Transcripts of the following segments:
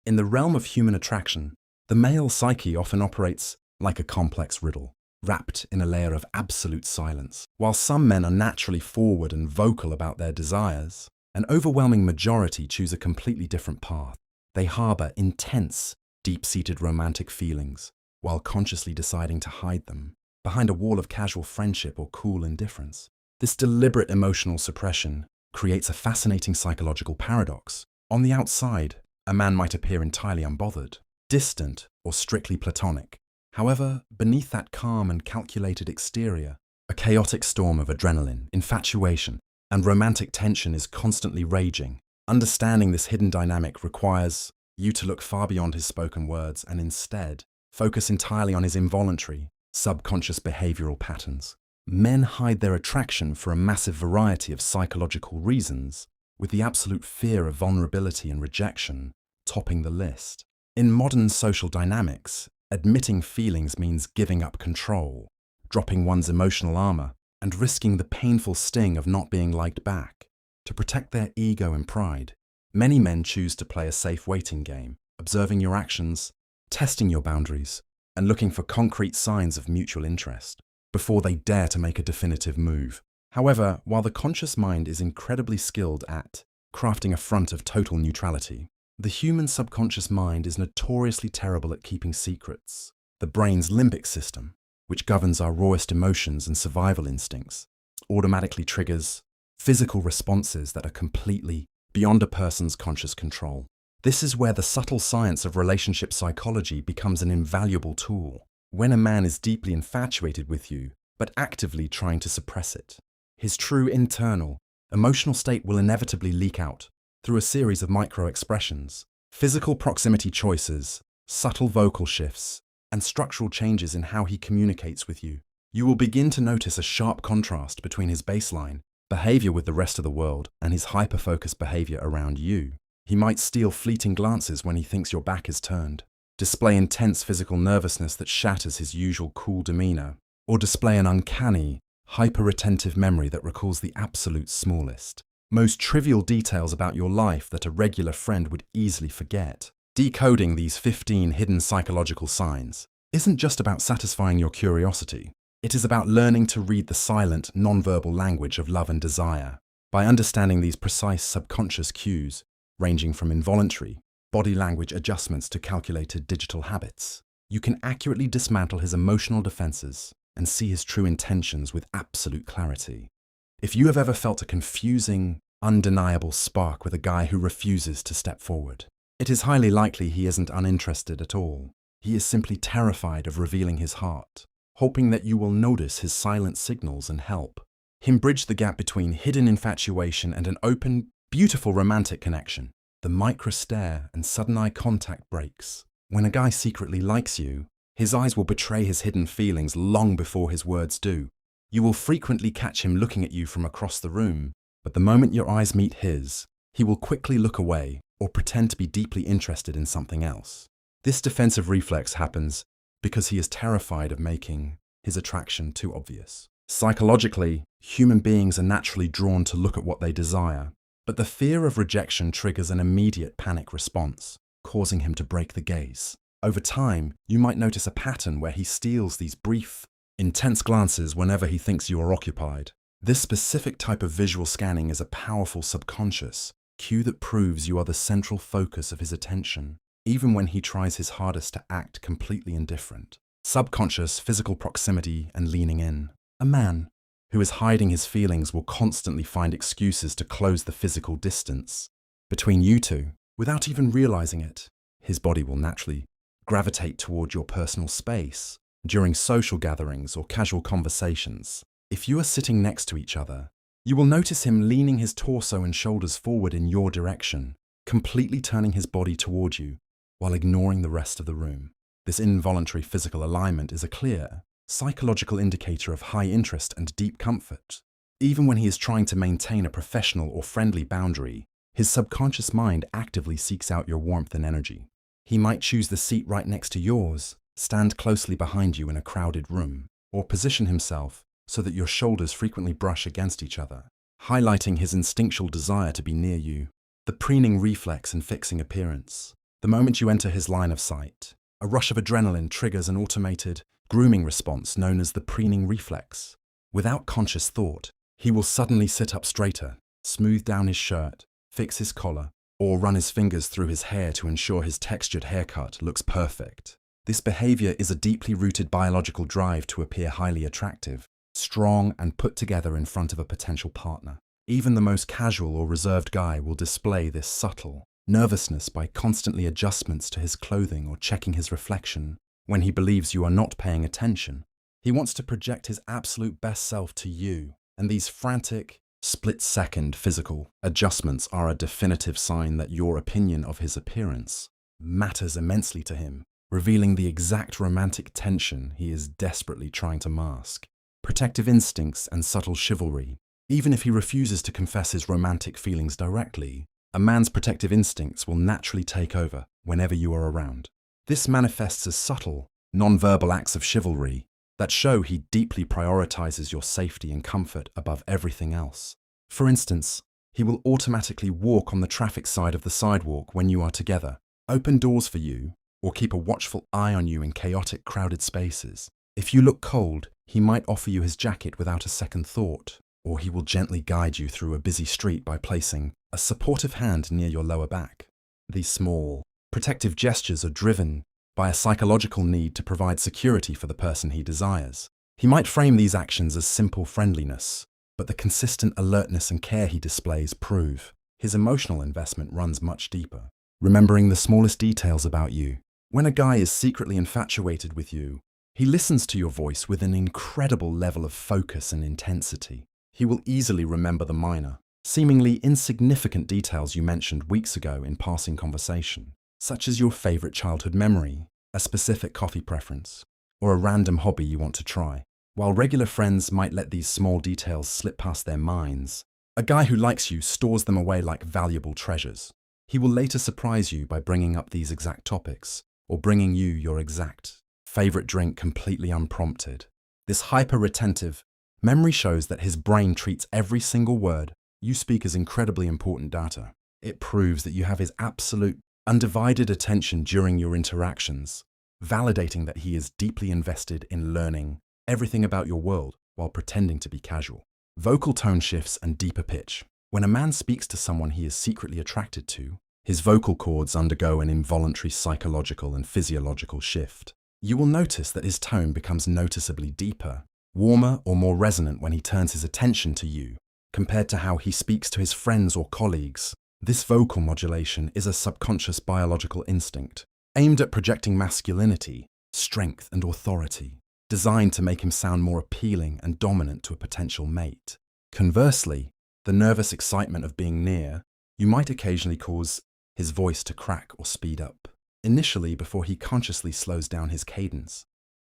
In the realm of human attraction, the male psyche often operates like a complex riddle, wrapped in a layer of absolute silence. While some men are naturally forward and vocal about their desires, an overwhelming majority choose a completely different path. They harbor intense, deep-seated romantic feelings, while consciously deciding to hide them behind a wall of casual friendship or cool indifference. This deliberate emotional suppression creates a fascinating psychological paradox. On the outside, a man might appear entirely unbothered, distant, or strictly platonic. However, beneath that calm and calculated exterior, a chaotic storm of adrenaline, infatuation, and romantic tension is constantly raging. Understanding this hidden dynamic requires you to look far beyond his spoken words and instead focus entirely on his involuntary, subconscious behavioral patterns. Men hide their attraction for a massive variety of psychological reasons, with the absolute fear of vulnerability and rejection topping the list. In modern social dynamics, admitting feelings means giving up control, dropping one's emotional armor, and risking the painful sting of not being liked back. To protect their ego and pride, many men choose to play a safe waiting game, observing your actions, testing your boundaries, and looking for concrete signs of mutual interest before they dare to make a definitive move. However, while the conscious mind is incredibly skilled at crafting a front of total neutrality, the human subconscious mind is notoriously terrible at keeping secrets. The brain's limbic system, which governs our rawest emotions and survival instincts, automatically triggers physical responses that are completely beyond a person's conscious control. This is where the subtle science of relationship psychology becomes an invaluable tool. When a man is deeply infatuated with you, but actively trying to suppress it, his true internal, emotional state will inevitably leak out through a series of micro-expressions, physical proximity choices, subtle vocal shifts, and structural changes in how he communicates with you. You will begin to notice a sharp contrast between his baseline behavior with the rest of the world and his hyper-focused behavior around you. He might steal fleeting glances when he thinks your back is turned, display intense physical nervousness that shatters his usual cool demeanor, or display an uncanny, hyper-retentive memory that recalls the absolute smallest, most trivial details about your life that a regular friend would easily forget. Decoding these 15 hidden psychological signs isn't just about satisfying your curiosity. It is about learning to read the silent, non-verbal language of love and desire. By understanding these precise subconscious cues, ranging from involuntary body language adjustments to calculated digital habits, you can accurately dismantle his emotional defenses and see his true intentions with absolute clarity. If you have ever felt a confusing, undeniable spark with a guy who refuses to step forward, it is highly likely he isn't uninterested at all. He is simply terrified of revealing his heart, hoping that you will notice his silent signals and help him bridge the gap between hidden infatuation and an open, beautiful romantic connection. The micro stare and sudden eye contact breaks. When a guy secretly likes you, his eyes will betray his hidden feelings long before his words do. You will frequently catch him looking at you from across the room, but the moment your eyes meet his, he will quickly look away or pretend to be deeply interested in something else. This defensive reflex happens because he is terrified of making his attraction too obvious. Psychologically, human beings are naturally drawn to look at what they desire, but the fear of rejection triggers an immediate panic response, causing him to break the gaze. Over time, you might notice a pattern where he steals these brief, intense glances whenever he thinks you are occupied. This specific type of visual scanning is a powerful subconscious cue that proves you are the central focus of his attention, even when he tries his hardest to act completely indifferent. Subconscious physical proximity and leaning in. A man who is hiding his feelings will constantly find excuses to close the physical distance between you two without even realizing it. His body will naturally gravitate toward your personal space during social gatherings or casual conversations. If you are sitting next to each other, you will notice him leaning his torso and shoulders forward in your direction, completely turning his body toward you while ignoring the rest of the room. This involuntary physical alignment is a clear, psychological indicator of high interest and deep comfort. Even when he is trying to maintain a professional or friendly boundary, his subconscious mind actively seeks out your warmth and energy. He might choose the seat right next to yours, stand closely behind you in a crowded room, or position himself so that your shoulders frequently brush against each other, highlighting his instinctual desire to be near you. The preening reflex and fixing appearance. The moment you enter his line of sight, a rush of adrenaline triggers an automated grooming response known as the preening reflex. Without conscious thought, he will suddenly sit up straighter, smooth down his shirt, fix his collar, or run his fingers through his hair to ensure his textured haircut looks perfect. This behavior is a deeply rooted biological drive to appear highly attractive, strong, and put together in front of a potential partner. Even the most casual or reserved guy will display this subtle nervousness by constantly adjustments to his clothing or checking his reflection when he believes you are not paying attention. He wants to project his absolute best self to you, and these frantic, split-second physical adjustments are a definitive sign that your opinion of his appearance matters immensely to him, revealing the exact romantic tension he is desperately trying to mask. Protective instincts and subtle chivalry. Even if he refuses to confess his romantic feelings directly, a man's protective instincts will naturally take over whenever you are around. This manifests as subtle, non-verbal acts of chivalry that show he deeply prioritizes your safety and comfort above everything else. For instance, he will automatically walk on the traffic side of the sidewalk when you are together, open doors for you, or keep a watchful eye on you in chaotic, crowded spaces. If you look cold, he might offer you his jacket without a second thought, or he will gently guide you through a busy street by placing a supportive hand near your lower back. These small, protective gestures are driven by a psychological need to provide security for the person he desires. He might frame these actions as simple friendliness, but the consistent alertness and care he displays prove his emotional investment runs much deeper. Remembering the smallest details about you. When a guy is secretly infatuated with you, he listens to your voice with an incredible level of focus and intensity. He will easily remember the minor, seemingly insignificant details you mentioned weeks ago in passing conversation, such as your favorite childhood memory, a specific coffee preference, or a random hobby you want to try. While regular friends might let these small details slip past their minds, a guy who likes you stores them away like valuable treasures. He will later surprise you by bringing up these exact topics, or bringing you your exact favorite drink completely unprompted. This hyper-retentive memory shows that his brain treats every single word you speak as incredibly important data. It proves that you have his absolute, undivided attention during your interactions, validating that he is deeply invested in learning everything about your world while pretending to be casual. Vocal tone shifts and deeper pitch. When a man speaks to someone he is secretly attracted to, his vocal cords undergo an involuntary psychological and physiological shift. You will notice that his tone becomes noticeably deeper, warmer, or more resonant when he turns his attention to you, compared to how he speaks to his friends or colleagues. This vocal modulation is a subconscious biological instinct, aimed at projecting masculinity, strength, and authority, designed to make him sound more appealing and dominant to a potential mate. Conversely, the nervous excitement of being near you might occasionally cause his voice to crack or speed up, initially before he consciously slows down his cadence.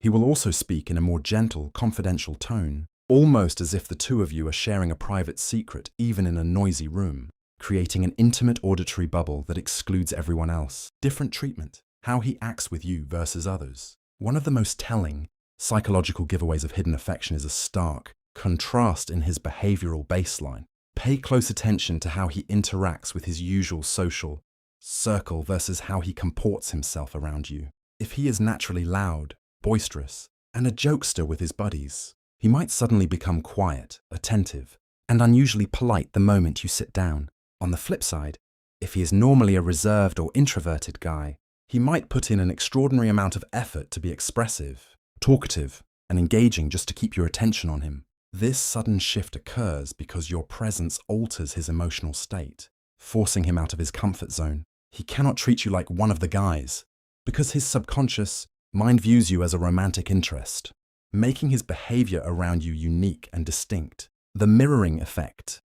He will also speak in a more gentle, confidential tone, almost as if the two of you are sharing a private secret even in a noisy room, creating an intimate auditory bubble that excludes everyone else. Different treatment, how he acts with you versus others. One of the most telling psychological giveaways of hidden affection is a stark contrast in his behavioral baseline. Pay close attention to how he interacts with his usual social circle versus how he comports himself around you. If he is naturally loud, boisterous, and a jokester with his buddies, he might suddenly become quiet, attentive, and unusually polite the moment you sit down. On the flip side, if he is normally a reserved or introverted guy, he might put in an extraordinary amount of effort to be expressive, talkative, and engaging just to keep your attention on him. This sudden shift occurs because your presence alters his emotional state, forcing him out of his comfort zone. He cannot treat you like one of the guys, because his subconscious mind views you as a romantic interest, making his behavior around you unique and distinct. The mirroring effect.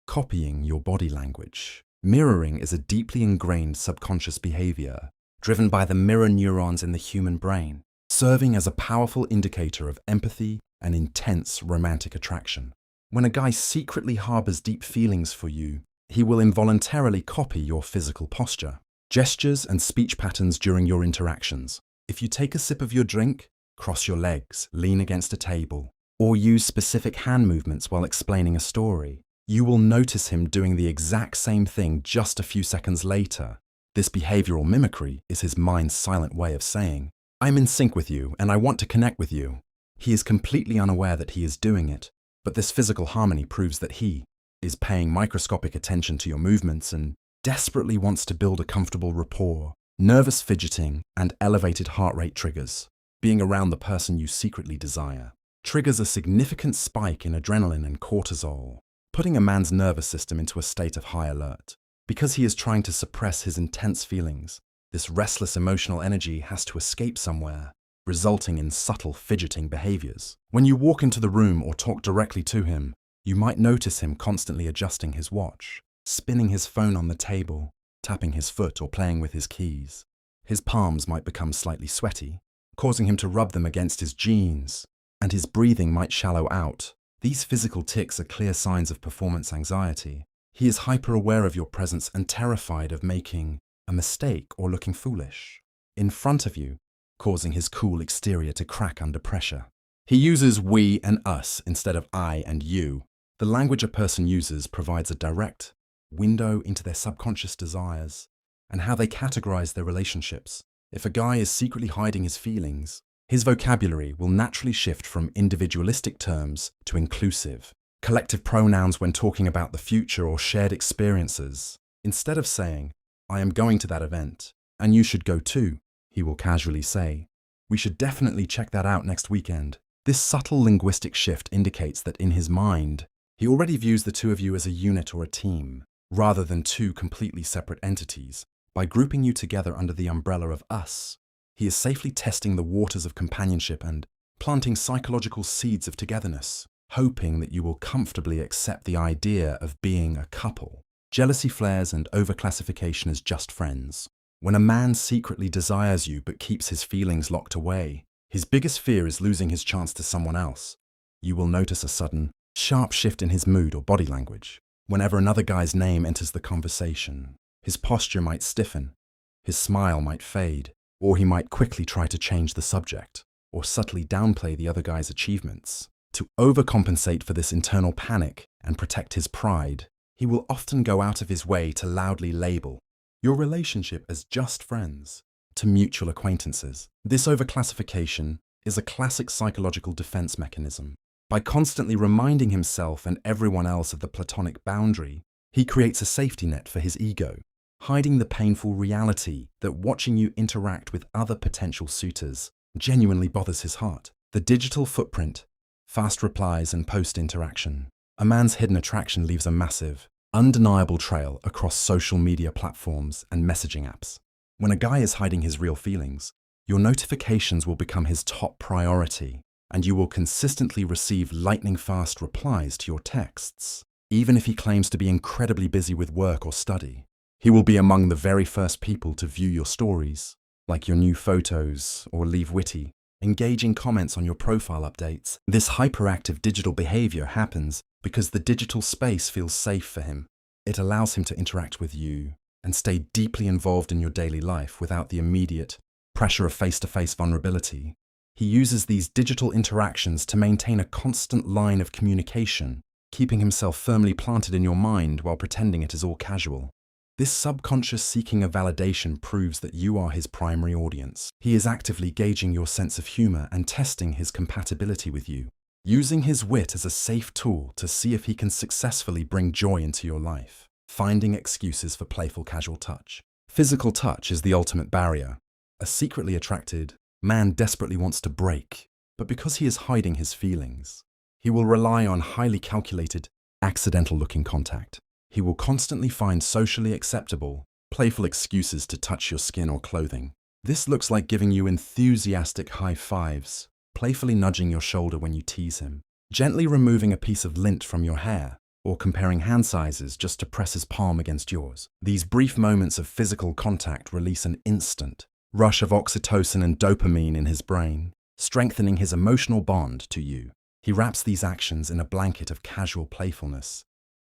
Copying your body language. Mirroring is a deeply ingrained subconscious behavior, driven by the mirror neurons in the human brain, serving as a powerful indicator of empathy and intense romantic attraction. When a guy secretly harbors deep feelings for you, he will involuntarily copy your physical posture, gestures, and speech patterns during your interactions. If you take a sip of your drink, cross your legs, lean against a table, or use specific hand movements while explaining a story, you will notice him doing the exact same thing just a few seconds later. This behavioral mimicry is his mind's silent way of saying, "I'm in sync with you and I want to connect with you." He is completely unaware that he is doing it, but this physical harmony proves that he is paying microscopic attention to your movements and desperately wants to build a comfortable rapport. Nervous fidgeting and elevated heart rate triggers. Being around the person you secretly desire triggers a significant spike in adrenaline and cortisol, putting a man's nervous system into a state of high alert. Because he is trying to suppress his intense feelings, this restless emotional energy has to escape somewhere, resulting in subtle fidgeting behaviors. When you walk into the room or talk directly to him, you might notice him constantly adjusting his watch, spinning his phone on the table, tapping his foot or playing with his keys. His palms might become slightly sweaty, causing him to rub them against his jeans, and his breathing might shallow out. These physical tics are clear signs of performance anxiety. He is hyper-aware of your presence and terrified of making a mistake or looking foolish in front of you, causing his cool exterior to crack under pressure. He uses we and us instead of I and you. The language a person uses provides a direct window into their subconscious desires and how they categorize their relationships. If a guy is secretly hiding his feelings, his vocabulary will naturally shift from individualistic terms to inclusive, collective pronouns when talking about the future or shared experiences. Instead of saying, "I am going to that event, and you should go too," he will casually say, "We should definitely check that out next weekend." This subtle linguistic shift indicates that in his mind, he already views the two of you as a unit or a team, rather than two completely separate entities. By grouping you together under the umbrella of us, he is safely testing the waters of companionship and planting psychological seeds of togetherness, hoping that you will comfortably accept the idea of being a couple. Jealousy flares and overclassification as just friends. When a man secretly desires you but keeps his feelings locked away, his biggest fear is losing his chance to someone else. You will notice a sudden, sharp shift in his mood or body language. Whenever another guy's name enters the conversation, his posture might stiffen, his smile might fade, or he might quickly try to change the subject, or subtly downplay the other guy's achievements. To overcompensate for this internal panic and protect his pride, he will often go out of his way to loudly label your relationship as just friends to mutual acquaintances. This overclassification is a classic psychological defense mechanism. By constantly reminding himself and everyone else of the platonic boundary, he creates a safety net for his ego, hiding the painful reality that watching you interact with other potential suitors genuinely bothers his heart. The digital footprint, fast replies and post-interaction. A man's hidden attraction leaves a massive, undeniable trail across social media platforms and messaging apps. When a guy is hiding his real feelings, your notifications will become his top priority, and you will consistently receive lightning-fast replies to your texts. Even if he claims to be incredibly busy with work or study, he will be among the very first people to view your stories, like your new photos or leave witty, engaging comments on your profile updates. This hyperactive digital behavior happens because the digital space feels safe for him. It allows him to interact with you and stay deeply involved in your daily life without the immediate pressure of face-to-face vulnerability. He uses these digital interactions to maintain a constant line of communication, keeping himself firmly planted in your mind while pretending it is all casual. This subconscious seeking of validation proves that you are his primary audience. He is actively gauging your sense of humor and testing his compatibility with you, using his wit as a safe tool to see if he can successfully bring joy into your life, finding excuses for playful casual touch. Physical touch is the ultimate barrier. A secretly attracted man desperately wants to break, but because he is hiding his feelings, he will rely on highly calculated, accidental-looking contact. He will constantly find socially acceptable, playful excuses to touch your skin or clothing. This looks like giving you enthusiastic high fives, playfully nudging your shoulder when you tease him, gently removing a piece of lint from your hair, or comparing hand sizes just to press his palm against yours. These brief moments of physical contact release an instant rush of oxytocin and dopamine in his brain, strengthening his emotional bond to you. He wraps these actions in a blanket of casual playfulness,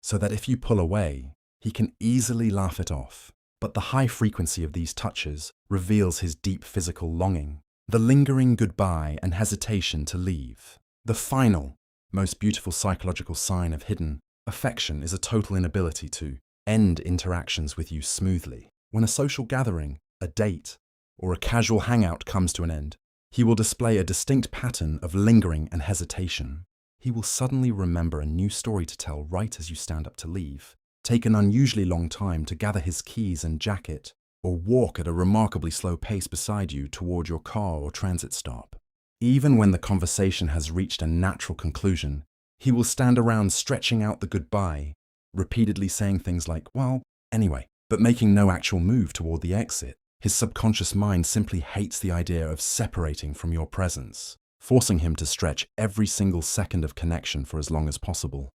so that if you pull away, he can easily laugh it off. But the high frequency of these touches reveals his deep physical longing, the lingering goodbye and hesitation to leave. The final, most beautiful psychological sign of hidden affection is a total inability to end interactions with you smoothly. When a social gathering, a date, or a casual hangout comes to an end, he will display a distinct pattern of lingering and hesitation. He will suddenly remember a new story to tell right as you stand up to leave, take an unusually long time to gather his keys and jacket, or walk at a remarkably slow pace beside you toward your car or transit stop. Even when the conversation has reached a natural conclusion, he will stand around stretching out the goodbye, repeatedly saying things like, well, anyway, but making no actual move toward the exit. His subconscious mind simply hates the idea of separating from your presence, forcing him to stretch every single second of connection for as long as possible.